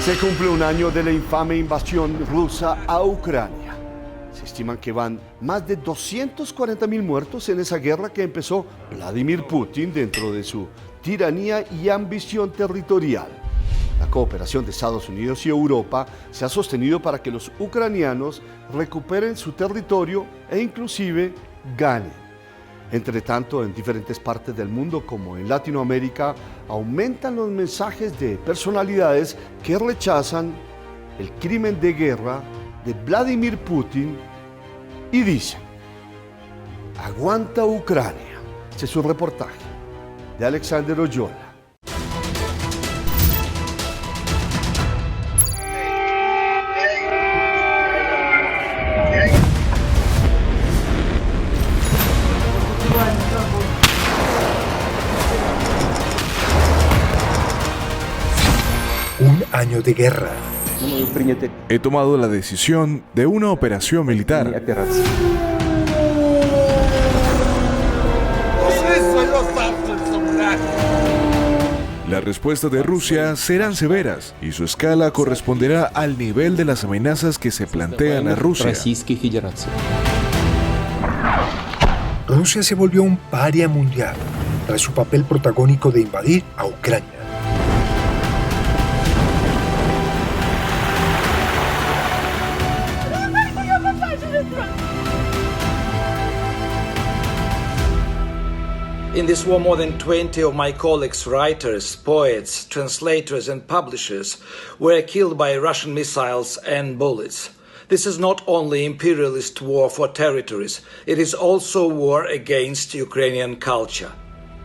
Se cumple un año de la infame invasión rusa a Ucrania. Se estiman que van más de 240.000 muertos en esa guerra que empezó Vladimir Putin dentro de su tiranía y ambición territorial. La cooperación de Estados Unidos y Europa se ha sostenido para que los ucranianos recuperen su territorio e inclusive ganen. Entre tanto, en diferentes partes del mundo, como en Latinoamérica, aumentan los mensajes de personalidades que rechazan el crimen de guerra de Vladimir Putin y dicen: aguanta Ucrania. Este es un reportaje de Alexander Oyola. Un año de guerra. He tomado la decisión de una operación militar. La respuesta de Rusia serán severas y su escala corresponderá al nivel de las amenazas que se plantean a Rusia. Rusia se volvió un paria mundial tras su papel protagónico de invadir a Ucrania. In this war, more than 20 of my colleagues, writers, poets, translators, and publishers were killed by Russian missiles and bullets. This is not only imperialist war for territories, it is also war against Ukrainian culture.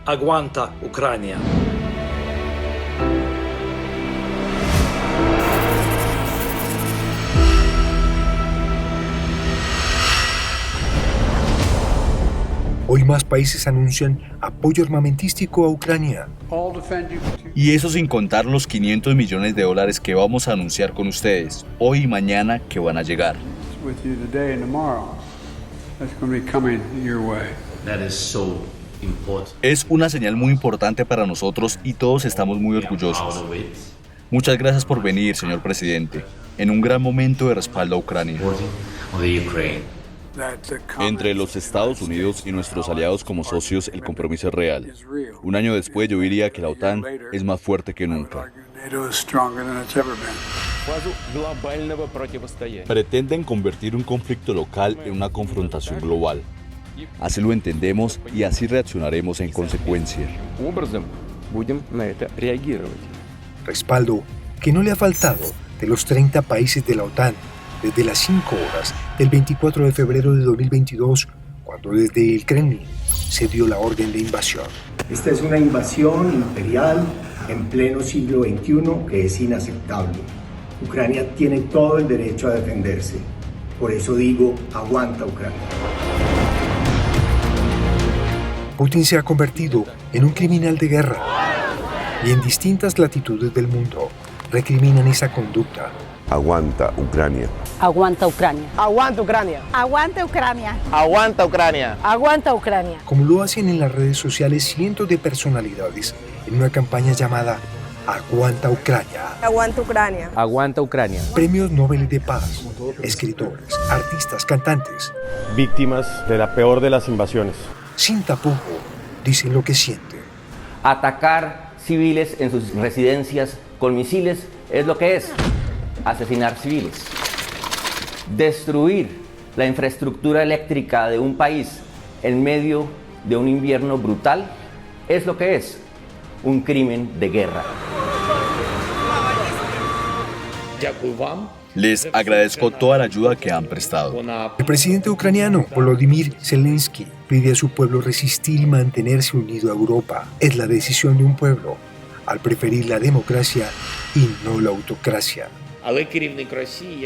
Aguanta Ucrania. Hoy más países anuncian apoyo armamentístico a Ucrania. Y eso sin contar los 500 millones de dólares que vamos a anunciar con ustedes, hoy y mañana, que van a llegar. Es una señal muy importante para nosotros y todos estamos muy orgullosos. Muchas gracias por venir, señor presidente, en un gran momento de respaldo a Ucrania. Entre los Estados Unidos y nuestros aliados como socios, el compromiso es real. Un año después, yo diría que la OTAN es más fuerte que nunca. Pretenden convertir un conflicto local en una confrontación global. Así lo entendemos y así reaccionaremos en consecuencia. Respaldo que no le ha faltado de los 30 países de la OTAN desde las 5 horas del 24 de febrero de 2022, cuando desde el Kremlin se dio la orden de invasión. Esta es una invasión imperial en pleno siglo XXI que es inaceptable. Ucrania tiene todo el derecho a defenderse. Por eso digo, aguanta Ucrania. Putin se ha convertido en un criminal de guerra y en distintas latitudes del mundo recriminan esa conducta. Aguanta Ucrania. Aguanta Ucrania. Aguanta Ucrania. Aguanta Ucrania. Aguanta Ucrania. Aguanta Ucrania. Como lo hacen en las redes sociales cientos de personalidades en una campaña llamada Aguanta Ucrania. Aguanta Ucrania. Aguanta Ucrania. Premios Nobel de Paz, escritores, artistas, cantantes. Víctimas de la peor de las invasiones. Sin tapujo, dicen lo que sienten. Atacar civiles en sus residencias con misiles es lo que es. Asesinar civiles. Destruir la infraestructura eléctrica de un país en medio de un invierno brutal es lo que es un crimen de guerra. Les agradezco toda la ayuda que han prestado. El presidente ucraniano Volodymyr Zelensky pide a su pueblo resistir y mantenerse unido a Europa. Es la decisión de un pueblo al preferir la democracia y no la autocracia.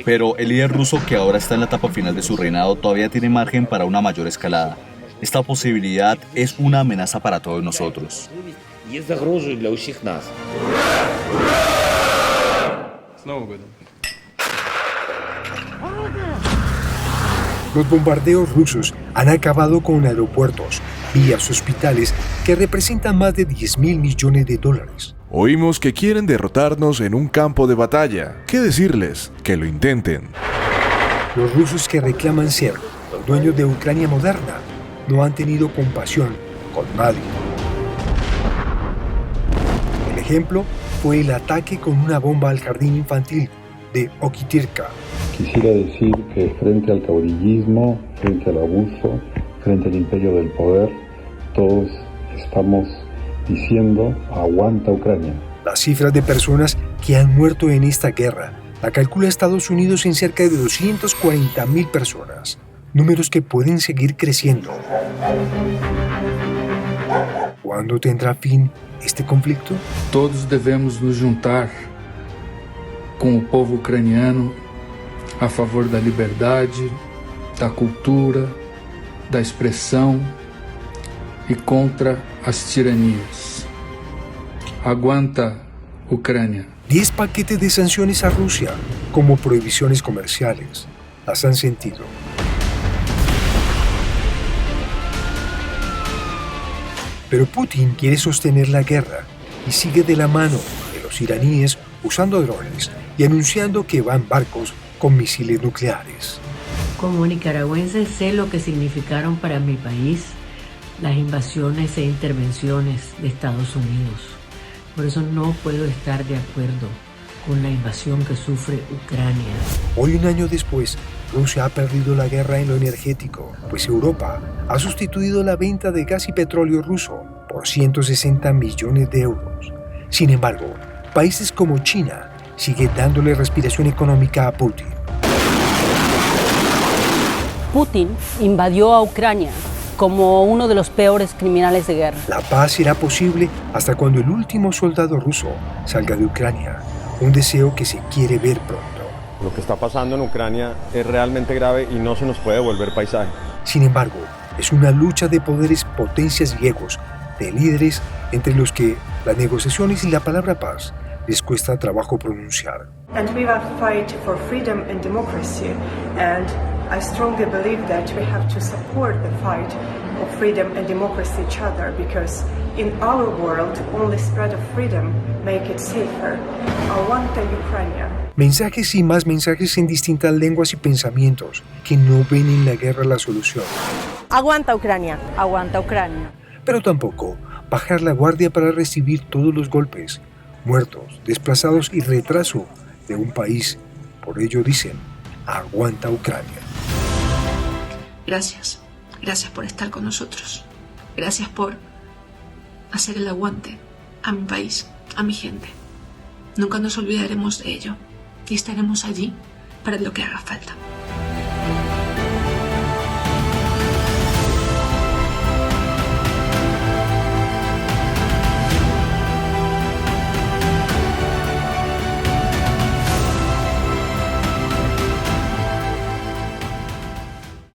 Pero el líder ruso, que ahora está en la etapa final de su reinado, todavía tiene margen para una mayor escalada. Esta posibilidad es una amenaza para todos nosotros. Los bombardeos rusos han acabado con aeropuertos, vías, hospitales que representan más de $10.000 millones. Oímos que quieren derrotarnos en un campo de batalla. ¿Qué decirles? Que lo intenten. Los rusos que reclaman ser los dueños de Ucrania moderna no han tenido compasión con nadie. El ejemplo fue el ataque con una bomba al jardín infantil de Okityrka. Quisiera decir que frente al caudillismo, frente al abuso, frente al imperio del poder, todos estamos diciendo aguanta Ucrania. Las cifras de personas que han muerto en esta guerra la calcula Estados Unidos en cerca de 240.000 personas, números que pueden seguir creciendo. ¿Cuándo tendrá fin este conflicto? Todos debemos nos juntar com o povo ucraniano a favor da liberdade, da cultura, da expressão e contra as tiranias. Aguanta, Ucrania. 10 paquetes de sanciones a Rusia, como prohibiciones comerciales, las han sentido. Pero Putin quiere sostener la guerra y sigue de la mano de los iraníes usando drones y anunciando que van barcos con misiles nucleares. Como nicaragüense sé lo que significaron para mi país las invasiones e intervenciones de Estados Unidos. Por eso no puedo estar de acuerdo con la invasión que sufre Ucrania. Hoy, un año después, Rusia ha perdido la guerra en lo energético, pues Europa ha sustituido la venta de gas y petróleo ruso por 160 millones de euros. Sin embargo, países como China siguen dándole respiración económica a Putin. Putin invadió a Ucrania como uno de los peores criminales de guerra. La paz será posible hasta cuando el último soldado ruso salga de Ucrania, un deseo que se quiere ver pronto. Lo que está pasando en Ucrania es realmente grave y no se nos puede volver paisaje. Sin embargo, es una lucha de poderes, potencias y egos, de líderes entre los que las negociaciones y la palabra paz les cuesta trabajo pronunciar. And we are fighting for freedom and democracy, and I strongly believe that we have to support the fight of freedom and democracy each other, because in our world, only spread of freedom make it safer. Aguanta Ucrania. Mensajes y más mensajes en distintas lenguas y pensamientos que no ven en la guerra la solución. Aguanta Ucrania. Aguanta Ucrania. Pero tampoco bajar la guardia para recibir todos los golpes, muertos, desplazados y retraso de un país. Por ello dicen, aguanta Ucrania. Gracias. Gracias por estar con nosotros. Gracias por hacer el aguante a mi país, a mi gente. Nunca nos olvidaremos de ello y estaremos allí para lo que haga falta.